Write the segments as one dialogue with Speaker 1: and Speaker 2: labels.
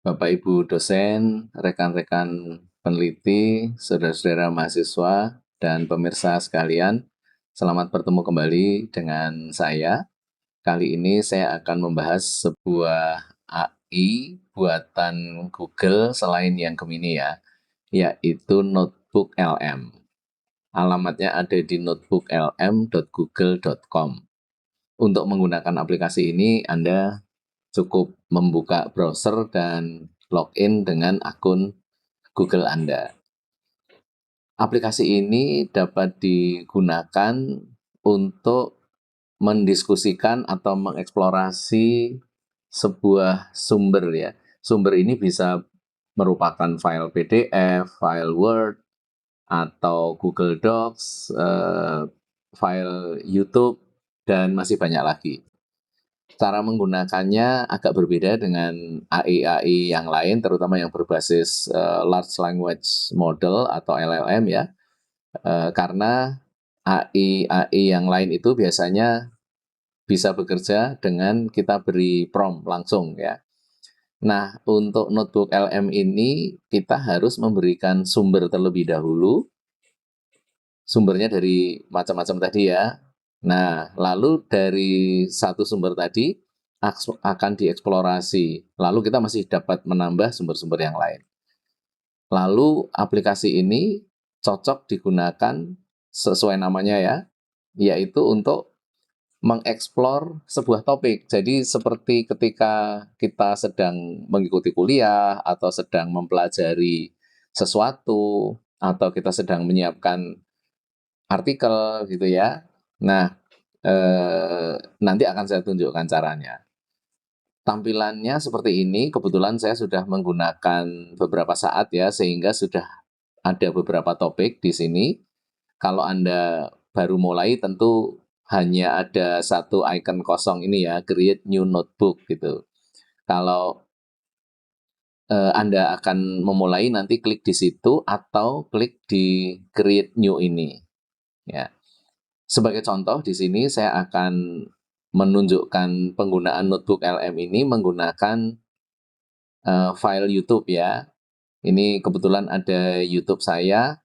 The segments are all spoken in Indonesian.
Speaker 1: Bapak Ibu dosen, rekan-rekan peneliti, saudara-saudara mahasiswa, dan pemirsa sekalian, selamat bertemu kembali dengan saya. Kali ini saya akan membahas sebuah AI buatan Google selain yang Gemini ya, yaitu Notebook LM. Alamatnya ada di notebooklm.google.com. Untuk menggunakan aplikasi ini, Anda cukup membuka browser dan login dengan akun Google Anda. Aplikasi ini dapat digunakan untuk mendiskusikan atau mengeksplorasi sebuah sumber ya. Sumber ini bisa merupakan file PDF, file Word, atau Google Docs, file YouTube, dan masih banyak lagi. Cara menggunakannya agak berbeda dengan AI-AI yang lain, terutama yang berbasis Large Language Model atau LLM ya, karena AI-AI yang lain itu biasanya bisa bekerja dengan kita beri prompt langsung ya. Nah, untuk notebook LM ini kita harus memberikan sumber terlebih dahulu, sumbernya dari macam-macam tadi ya. Nah, lalu dari satu sumber tadi akan dieksplorasi. Lalu kita masih dapat menambah sumber-sumber yang lain. Lalu aplikasi ini cocok digunakan sesuai namanya ya, yaitu untuk mengeksplor sebuah topik. Jadi seperti ketika kita sedang mengikuti kuliah atau sedang mempelajari sesuatu atau kita sedang menyiapkan artikel gitu ya. Nah, nanti akan saya tunjukkan caranya. Tampilannya seperti ini, kebetulan saya sudah menggunakan beberapa saat ya, sehingga sudah ada beberapa topik di sini. Kalau Anda baru mulai tentu hanya ada satu icon kosong ini ya, create new notebook gitu. Kalau Anda akan memulai nanti klik di situ atau klik di create new ini ya. Sebagai contoh di sini saya akan menunjukkan penggunaan notebook LM ini menggunakan file YouTube ya. Ini kebetulan ada YouTube saya.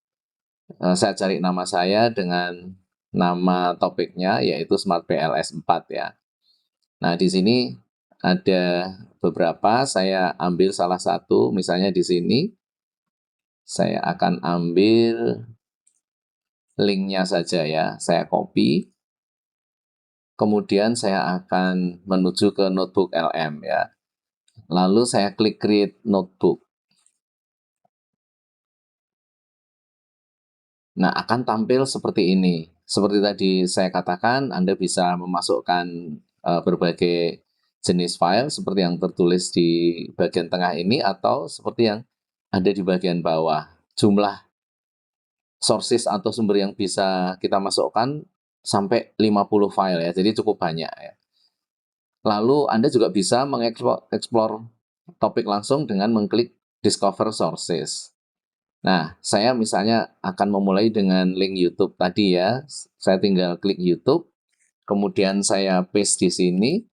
Speaker 1: Saya cari nama saya dengan nama topiknya yaitu Smart PLS 4 ya. Nah, di sini ada beberapa, saya ambil salah satu, misalnya di sini saya akan ambil linknya saja ya, saya copy. Kemudian saya akan menuju ke notebook LM ya. Lalu saya klik create notebook. Nah, akan tampil seperti ini. Seperti tadi saya katakan, Anda bisa memasukkan berbagai jenis file seperti yang tertulis di bagian tengah ini atau seperti yang ada di bagian bawah. Jumlah sources atau sumber yang bisa kita masukkan sampai 50 file ya, jadi cukup banyak ya. Lalu Anda juga bisa mengeksplor topik langsung dengan mengklik Discover Sources. Nah, saya misalnya akan memulai dengan link YouTube tadi ya. Saya tinggal klik YouTube, kemudian saya paste di sini,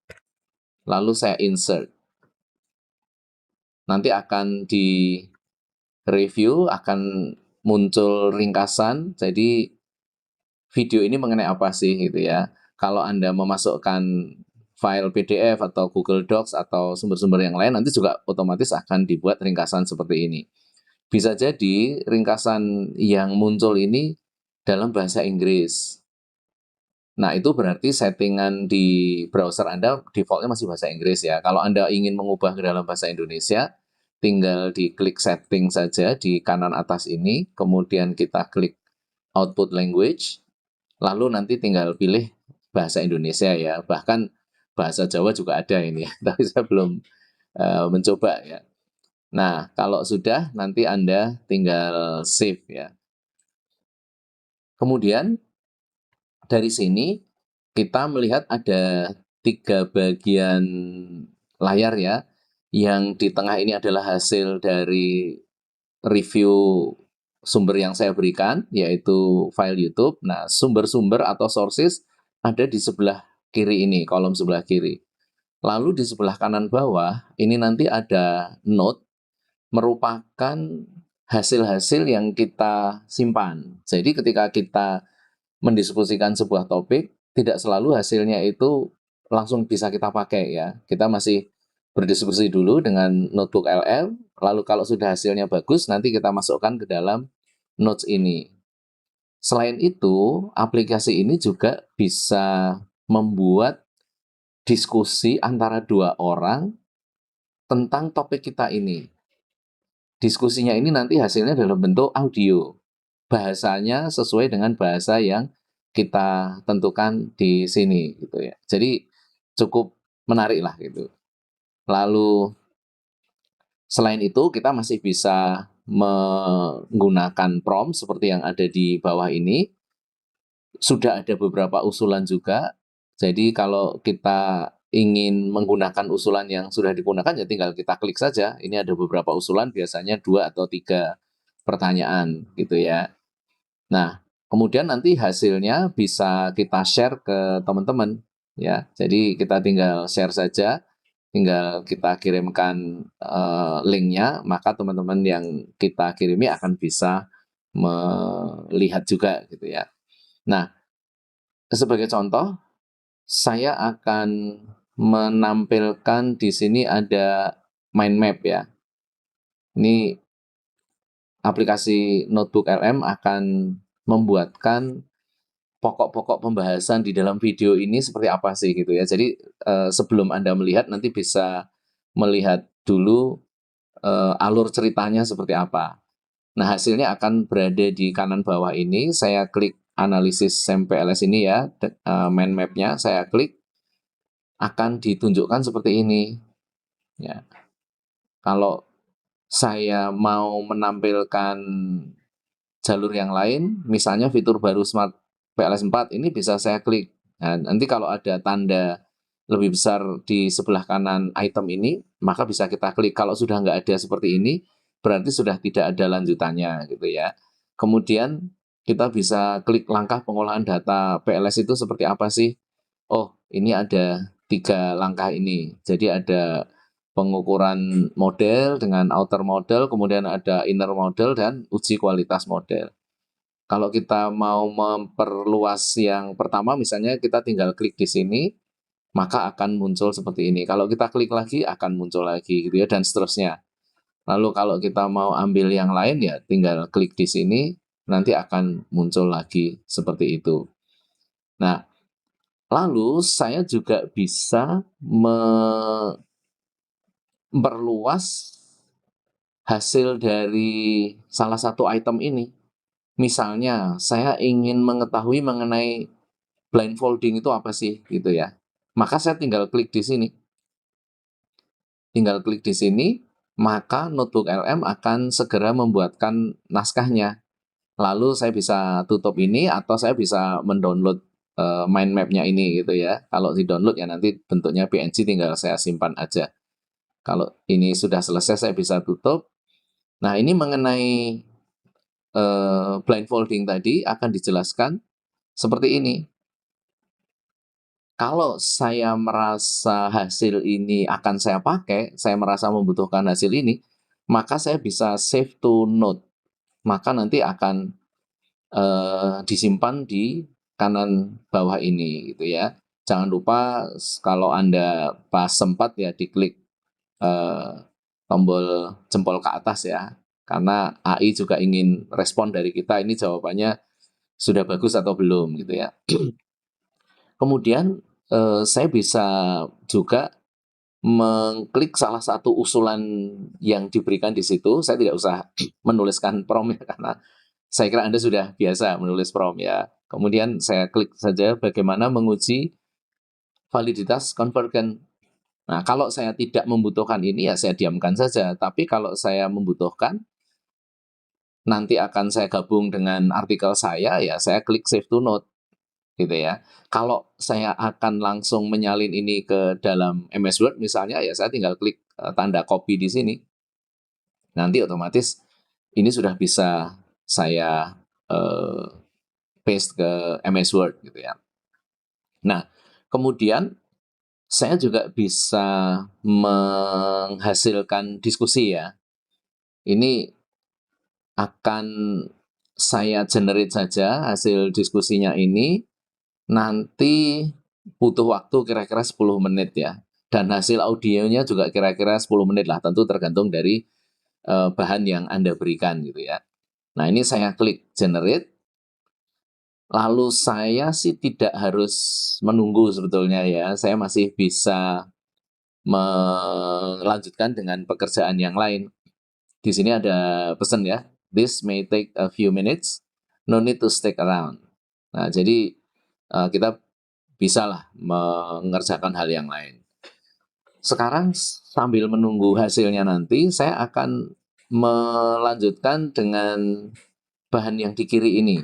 Speaker 1: lalu saya insert. Nanti akan di review, akan muncul ringkasan, jadi video ini mengenai apa sih gitu ya. Kalau Anda memasukkan file PDF atau Google Docs atau sumber-sumber yang lain, nanti juga otomatis akan dibuat ringkasan seperti ini. Bisa jadi ringkasan yang muncul ini dalam bahasa Inggris. Nah, itu berarti settingan di browser Anda defaultnya masih bahasa Inggris ya. Kalau Anda ingin mengubah ke dalam bahasa Indonesia, tinggal diklik setting saja di kanan atas ini, kemudian kita klik output language, lalu nanti tinggal pilih bahasa Indonesia ya. Bahkan bahasa Jawa juga ada ini ya, tapi saya belum mencoba ya. Nah, kalau sudah nanti Anda tinggal save ya. Kemudian dari sini kita melihat ada 3 bagian layar ya. Yang di tengah ini adalah hasil dari review sumber yang saya berikan, yaitu file YouTube. Nah, sumber-sumber atau sources ada di sebelah kiri ini, kolom sebelah kiri. Lalu di sebelah kanan bawah, ini nanti ada note, merupakan hasil-hasil yang kita simpan. Jadi ketika kita mendiskusikan sebuah topik, tidak selalu hasilnya itu langsung bisa kita pakai ya. Kita masih berdiskusi dulu dengan notebook LM, lalu kalau sudah hasilnya bagus, nanti kita masukkan ke dalam notes ini. Selain itu, aplikasi ini juga bisa membuat diskusi antara dua orang tentang topik kita ini. Diskusinya ini nanti hasilnya dalam bentuk audio. Bahasanya sesuai dengan bahasa yang kita tentukan di sini gitu ya. Jadi cukup menarik lah gitu. Lalu selain itu kita masih bisa menggunakan prompt seperti yang ada di bawah ini. Sudah ada beberapa usulan juga. Jadi kalau kita ingin menggunakan usulan yang sudah digunakan ya tinggal kita klik saja. Ini ada beberapa usulan, biasanya 2 atau 3 pertanyaan gitu ya. Nah, kemudian nanti hasilnya bisa kita share ke teman-teman ya. Jadi kita tinggal share saja, tinggal kita kirimkan linknya, maka teman-teman yang kita kirimi akan bisa melihat juga gitu ya. Nah, sebagai contoh, saya akan menampilkan di sini ada mind map ya. Ini aplikasi Notebook LM akan membuatkan pokok-pokok pembahasan di dalam video ini seperti apa sih gitu ya. Jadi sebelum Anda melihat nanti bisa melihat dulu alur ceritanya seperti apa. Nah, hasilnya akan berada di kanan bawah ini. Saya klik analisis MPLS ini ya, mind map-nya saya klik, akan ditunjukkan seperti ini. Ya. Kalau saya mau menampilkan jalur yang lain, misalnya fitur baru Smart PLS 4, ini bisa saya klik. Nah, nanti kalau ada tanda lebih besar di sebelah kanan item ini, maka bisa kita klik. Kalau sudah nggak ada seperti ini, berarti sudah tidak ada lanjutannya gitu ya. Kemudian kita bisa klik langkah pengolahan data PLS itu seperti apa sih? Oh, ini ada 3 langkah ini. Jadi ada pengukuran model dengan outer model, kemudian ada inner model, dan uji kualitas model. Kalau kita mau memperluas yang pertama, misalnya kita tinggal klik di sini, maka akan muncul seperti ini. Kalau kita klik lagi, akan muncul lagi, gitu ya, dan seterusnya. Lalu kalau kita mau ambil yang lain, ya tinggal klik di sini, nanti akan muncul lagi seperti itu. Nah, lalu saya juga bisa memperluas hasil dari salah satu item ini. Misalnya, saya ingin mengetahui mengenai blindfolding itu apa sih, gitu ya. Maka saya tinggal klik di sini. Tinggal klik di sini, maka Notebook LM akan segera membuatkan naskahnya. Lalu saya bisa tutup ini atau saya bisa mendownload mind map-nya ini gitu ya. Kalau di-download ya nanti bentuknya PNG, tinggal saya simpan aja. Kalau ini sudah selesai saya bisa tutup. Nah, ini mengenai blindfolding tadi akan dijelaskan seperti ini. Kalau saya merasa hasil ini akan saya pakai, saya merasa membutuhkan hasil ini, maka saya bisa save to note. Maka nanti akan disimpan di kanan bawah ini gitu ya. Jangan lupa kalau Anda pas sempat ya diklik eh, tombol jempol ke atas ya. Karena AI juga ingin respon dari kita, ini jawabannya sudah bagus atau belum gitu ya. Kemudian saya bisa juga mengklik salah satu usulan yang diberikan di situ. Saya tidak usah menuliskan prompt ya, karena saya kira Anda sudah biasa menulis prompt ya. Kemudian saya klik saja bagaimana menguji validitas convergen. Nah, kalau saya tidak membutuhkan ini ya saya diamkan saja. Tapi kalau saya membutuhkan, nanti akan saya gabung dengan artikel saya, ya saya klik save to note gitu ya. Kalau saya akan langsung menyalin ini ke dalam MS Word misalnya, ya saya tinggal klik tanda copy di sini. Nanti otomatis ini sudah bisa saya paste ke MS Word gitu ya. Nah, kemudian Saya juga bisa menghasilkan diskusi ya. Ini akan saya generate saja hasil diskusinya ini, nanti butuh waktu kira-kira 10 menit ya. Dan hasil audionya juga kira-kira 10 menit lah, tentu tergantung dari bahan yang Anda berikan gitu ya. Nah, ini saya klik generate, lalu saya sih tidak harus menunggu sebetulnya ya, saya masih bisa melanjutkan dengan pekerjaan yang lain. Di sini ada pesan ya, "This may take a few minutes, no need to stick around." Nah, jadi kita bisalah mengerjakan hal yang lain. Sekarang sambil menunggu hasilnya nanti, saya akan melanjutkan dengan bahan yang di kiri ini.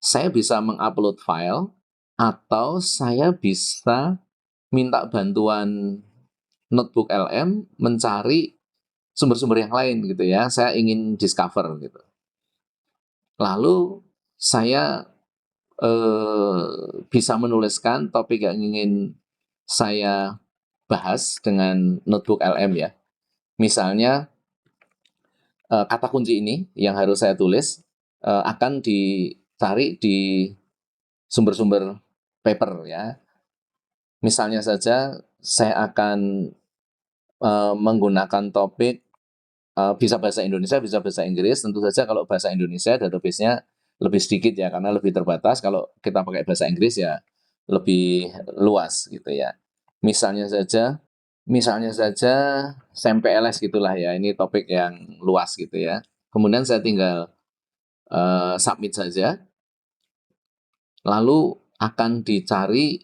Speaker 1: Saya bisa mengupload file atau saya bisa minta bantuan notebook LM mencari sumber-sumber yang lain gitu ya. Saya ingin discover gitu. Lalu saya bisa menuliskan topik yang ingin saya bahas dengan notebook LM ya. Misalnya kata kunci ini yang harus saya tulis akan dicari di sumber-sumber paper ya. Misalnya saja saya akan menggunakan topik bisa bahasa Indonesia, bisa bahasa Inggris. Tentu saja kalau bahasa Indonesia database-nya lebih sedikit ya, karena lebih terbatas. Kalau kita pakai bahasa Inggris ya lebih luas gitu ya. Misalnya saja, misalnya saja SMPLS gitulah ya. Ini topik yang luas gitu ya. Kemudian saya tinggal submit saja, lalu akan dicari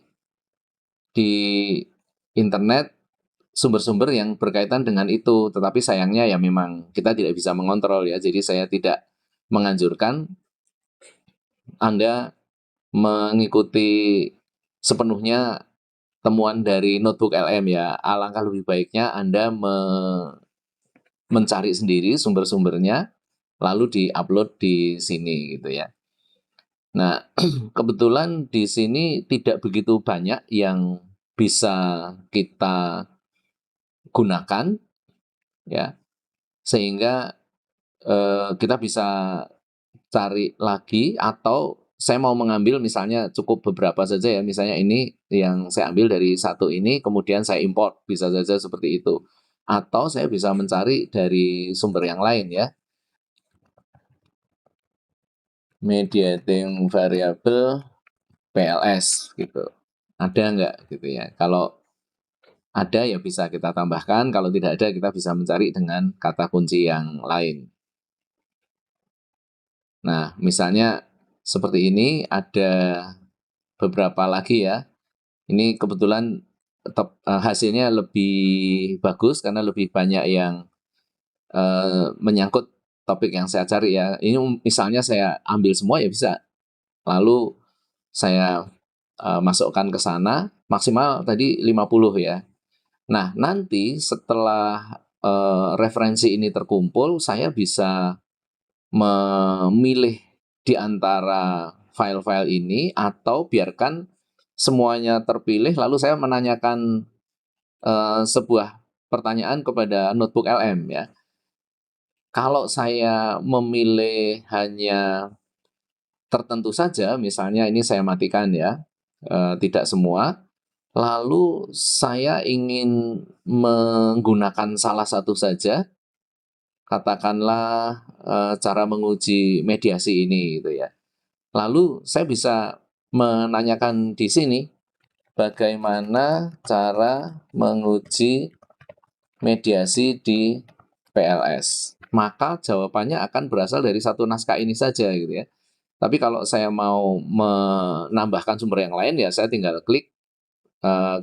Speaker 1: di internet sumber-sumber yang berkaitan dengan itu. Tetapi sayangnya ya memang kita tidak bisa mengontrol ya. Jadi saya tidak menganjurkan Anda mengikuti sepenuhnya temuan dari notebook LM ya. Alangkah lebih baiknya Anda mencari sendiri sumber-sumbernya, lalu di-upload di sini gitu ya. Nah, kebetulan di sini tidak begitu banyak yang bisa kita gunakan ya, sehingga kita bisa cari lagi atau saya mau mengambil misalnya cukup beberapa saja ya, misalnya ini yang saya ambil dari satu ini kemudian saya import, bisa saja seperti itu. Atau saya bisa mencari dari sumber yang lain ya. Mediating variable PLS gitu. Ada nggak gitu ya. Kalau ada ya bisa kita tambahkan, kalau tidak ada kita bisa mencari dengan kata kunci yang lain. Nah, misalnya seperti ini ada beberapa lagi ya. Ini kebetulan hasilnya lebih bagus karena lebih banyak yang menyangkut topik yang saya cari ya. Ini misalnya saya ambil semua ya bisa. Lalu saya masukkan ke sana, maksimal tadi 50 ya. Nah, nanti setelah referensi ini terkumpul, saya bisa memilih di antara file-file ini atau biarkan semuanya terpilih lalu saya menanyakan sebuah pertanyaan kepada notebook LM ya. Kalau saya memilih hanya tertentu saja, misalnya ini saya matikan ya, tidak semua, lalu saya ingin menggunakan salah satu saja, katakanlah cara menguji mediasi ini gitu ya. Lalu saya bisa menanyakan di sini bagaimana cara menguji mediasi di PLS. Maka jawabannya akan berasal dari satu naskah ini saja gitu ya. Tapi kalau saya mau menambahkan sumber yang lain ya saya tinggal klik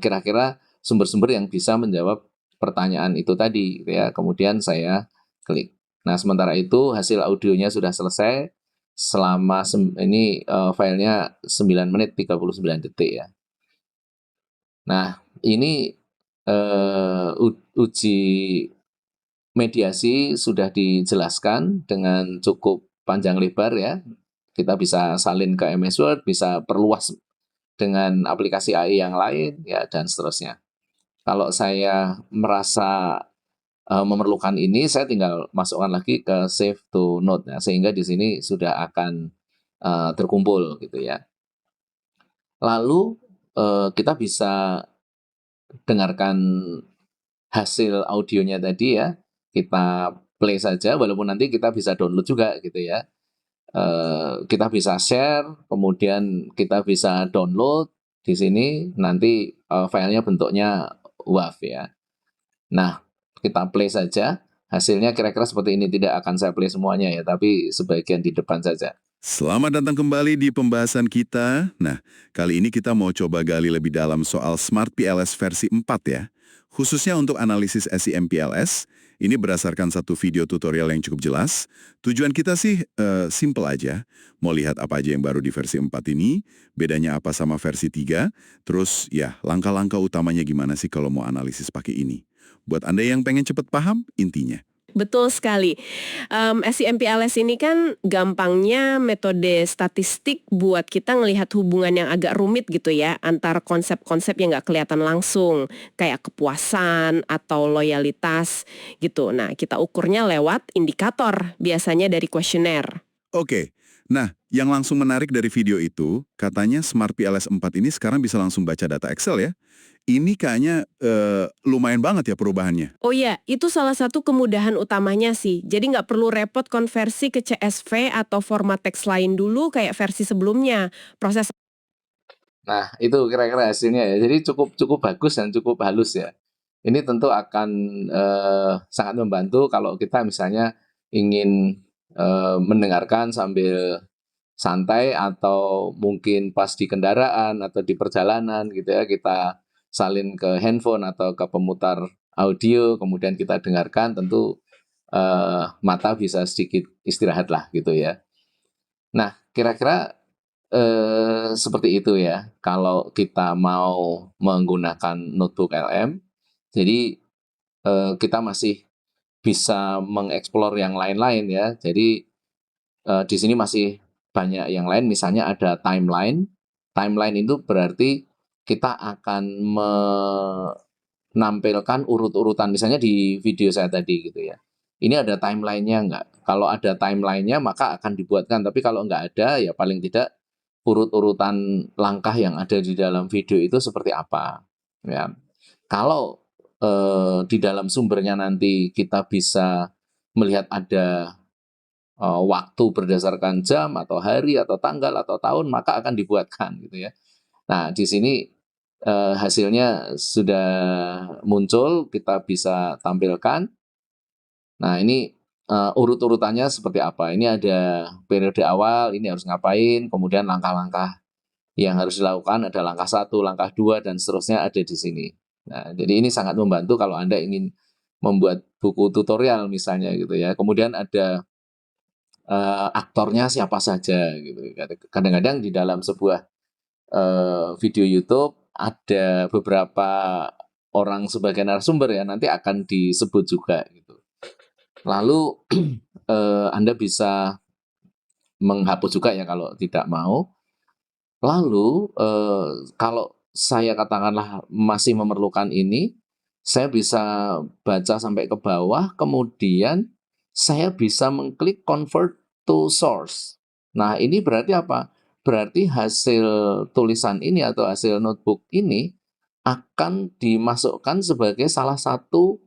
Speaker 1: kira-kira sumber-sumber yang bisa menjawab pertanyaan itu tadi gitu ya. Kemudian saya klik. Nah, sementara itu hasil audionya sudah selesai selama ini filenya 9 menit 39 detik ya. Nah, ini uji mediasi sudah dijelaskan dengan cukup panjang lebar ya. Kita bisa salin ke MS Word, bisa perluas dengan aplikasi AI yang lain ya dan seterusnya. Kalau saya merasa memerlukan ini, saya tinggal masukkan lagi ke save to note ya, sehingga di sini sudah akan terkumpul gitu ya. Lalu kita bisa dengarkan hasil audionya tadi ya, kita play saja walaupun nanti kita bisa download juga gitu ya. Kita bisa share, kemudian kita bisa download di sini nanti filenya bentuknya WAV ya. Nah, kita play saja. Hasilnya kira-kira seperti ini, tidak akan saya play semuanya ya, tapi sebagian di depan saja.
Speaker 2: Selamat datang kembali di pembahasan kita. Nah, kali ini kita mau coba gali lebih dalam soal Smart PLS versi 4 ya. Khususnya untuk analisis SIMPLS, ini berdasarkan satu video tutorial yang cukup jelas. Tujuan kita sih simple aja. Mau lihat apa aja yang baru di versi 4 ini, bedanya apa sama versi 3, terus ya langkah-langkah utamanya gimana sih kalau mau analisis pakai ini. Buat Anda yang pengen cepet paham, intinya.
Speaker 3: Betul sekali. SIMPLS ini kan gampangnya metode statistik buat kita ngelihat hubungan yang agak rumit gitu ya, antar konsep-konsep yang nggak kelihatan langsung, kayak kepuasan atau loyalitas gitu. Nah, kita ukurnya lewat indikator, biasanya dari kuesioner.
Speaker 2: Oke, nah yang langsung menarik dari video itu, katanya Smart PLS 4 ini sekarang bisa langsung baca data Excel ya. Ini kayaknya lumayan banget ya perubahannya.
Speaker 3: Oh iya, itu salah satu kemudahan utamanya sih. Jadi nggak perlu repot konversi ke CSV atau format teks lain dulu kayak versi sebelumnya. Proses
Speaker 1: Nah, itu kira-kira hasilnya ya. Jadi cukup cukup bagus dan cukup halus ya. Ini tentu akan sangat membantu kalau kita misalnya ingin mendengarkan sambil santai atau mungkin pas di kendaraan atau di perjalanan gitu ya, kita salin ke handphone atau ke pemutar audio, kemudian kita dengarkan, tentu mata bisa sedikit istirahat lah gitu ya. Nah, kira-kira seperti itu ya, kalau kita mau menggunakan notebook LM. Jadi kita masih bisa mengeksplor yang lain-lain ya. Jadi di sini masih banyak yang lain, misalnya ada timeline. Timeline itu berarti kita akan menampilkan urut-urutan, misalnya di video saya tadi gitu ya. Ini ada timeline-nya nggak? Kalau ada timeline-nya maka akan dibuatkan, tapi kalau nggak ada ya paling tidak urut-urutan langkah yang ada di dalam video itu seperti apa. Ya. Kalau di dalam sumbernya nanti kita bisa melihat ada waktu berdasarkan jam atau hari atau tanggal atau tahun, maka akan dibuatkan gitu ya. Nah, di sini hasilnya sudah muncul, kita bisa tampilkan. Nah, ini urut-urutannya seperti apa? Ini ada periode awal, ini harus ngapain, kemudian langkah-langkah yang harus dilakukan, ada langkah 1, langkah 2, dan seterusnya ada di sini. Nah, jadi ini sangat membantu kalau Anda ingin membuat buku tutorial misalnya gitu ya. Kemudian ada aktornya siapa saja gitu. Kadang-kadang di dalam sebuah video YouTube ada beberapa orang sebagai narasumber ya, nanti akan disebut juga gitu. Lalu Anda bisa menghapus juga ya kalau tidak mau. Lalu kalau saya katakanlah masih memerlukan ini, saya bisa baca sampai ke bawah, kemudian saya bisa mengklik convert to source. Nah, ini berarti apa? Berarti hasil tulisan ini atau hasil notebook ini akan dimasukkan sebagai salah satu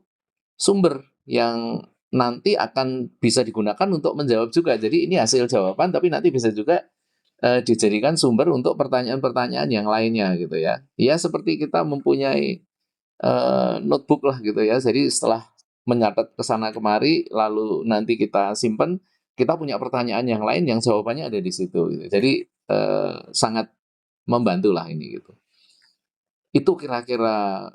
Speaker 1: sumber yang nanti akan bisa digunakan untuk menjawab juga. Jadi ini hasil jawaban, tapi nanti bisa juga dijadikan sumber untuk pertanyaan-pertanyaan yang lainnya gitu ya. Ya seperti kita mempunyai notebook lah gitu ya. Jadi setelah menyatat ke sana kemari, lalu nanti kita simpan, kita punya pertanyaan yang lain yang jawabannya ada di situ gitu. Jadi sangat membantu lah ini gitu. Itu kira-kira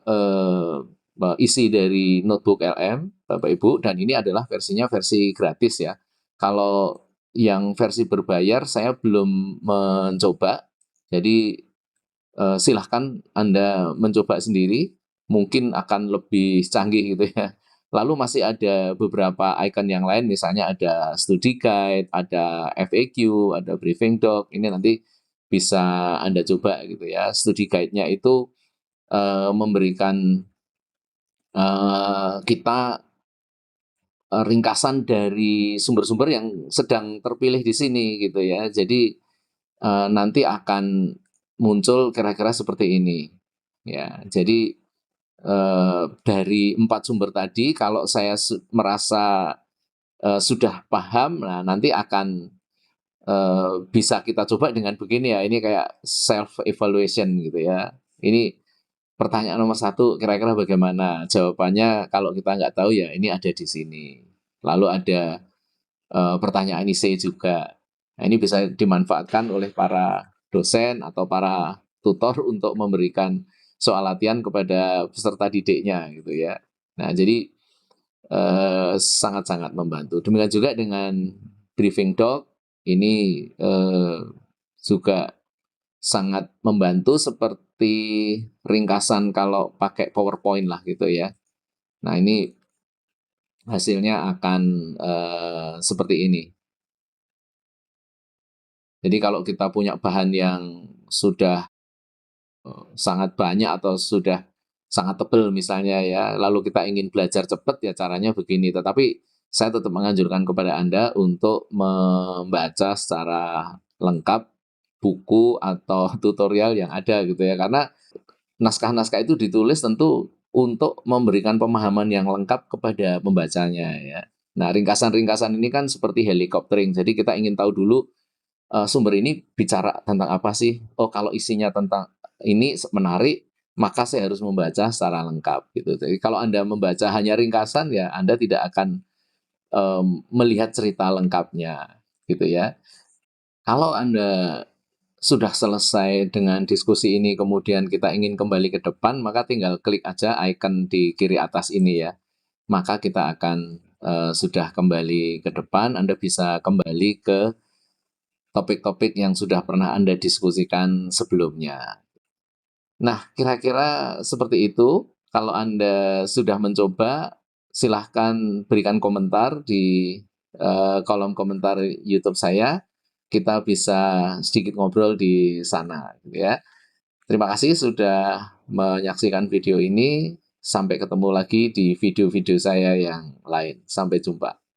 Speaker 1: isi dari notebook LM, Bapak Ibu, dan ini adalah versinya versi gratis ya. Kalau yang versi berbayar saya belum mencoba, jadi silahkan Anda mencoba sendiri, mungkin akan lebih canggih gitu ya. Lalu masih ada beberapa icon yang lain, misalnya ada study guide, ada FAQ, ada briefing doc, ini nanti bisa Anda coba gitu ya. Study guide-nya itu memberikan kita ringkasan dari sumber-sumber yang sedang terpilih di sini gitu ya. Jadi nanti akan muncul kira-kira seperti ini. Ya, jadi dari 4 sumber tadi kalau saya merasa sudah paham, nah nanti akan bisa kita coba dengan begini ya. Ini kayak self evaluation gitu ya. Ini pertanyaan nomor 1 kira-kira bagaimana? Jawabannya kalau kita nggak tahu ya ini ada di sini. Lalu ada pertanyaan IC juga. Nah, ini bisa dimanfaatkan oleh para dosen atau para tutor untuk memberikan soal latihan kepada peserta didiknya gitu ya. Nah, jadi sangat-sangat membantu. Demikian juga dengan briefing doc ini juga sangat membantu seperti ringkasan kalau pakai PowerPoint lah gitu ya. Nah, ini hasilnya akan seperti ini. Jadi kalau kita punya bahan yang sudah sangat banyak atau sudah sangat tebal misalnya ya, lalu kita ingin belajar cepat ya caranya begini. Tetapi saya tetap menganjurkan kepada Anda untuk membaca secara lengkap buku atau tutorial yang ada gitu ya. Karena naskah-naskah itu ditulis tentu untuk memberikan pemahaman yang lengkap kepada pembacanya ya. Nah, ringkasan-ringkasan ini kan seperti helikoptering. Jadi kita ingin tahu dulu sumber ini bicara tentang apa sih? Oh, kalau isinya tentang ini menarik, maka saya harus membaca secara lengkap gitu. Jadi kalau Anda membaca hanya ringkasan ya Anda tidak akan melihat cerita lengkapnya gitu ya. Kalau Anda sudah selesai dengan diskusi ini kemudian kita ingin kembali ke depan, maka tinggal klik aja icon di kiri atas ini ya. Maka kita akan sudah kembali ke depan, Anda bisa kembali ke topik-topik yang sudah pernah Anda diskusikan sebelumnya. Nah, kira-kira seperti itu. Kalau Anda sudah mencoba, silahkan berikan komentar di kolom komentar YouTube saya. Kita bisa sedikit ngobrol di sana, gitu ya. Terima kasih sudah menyaksikan video ini. Sampai ketemu lagi di video-video saya yang lain. Sampai jumpa.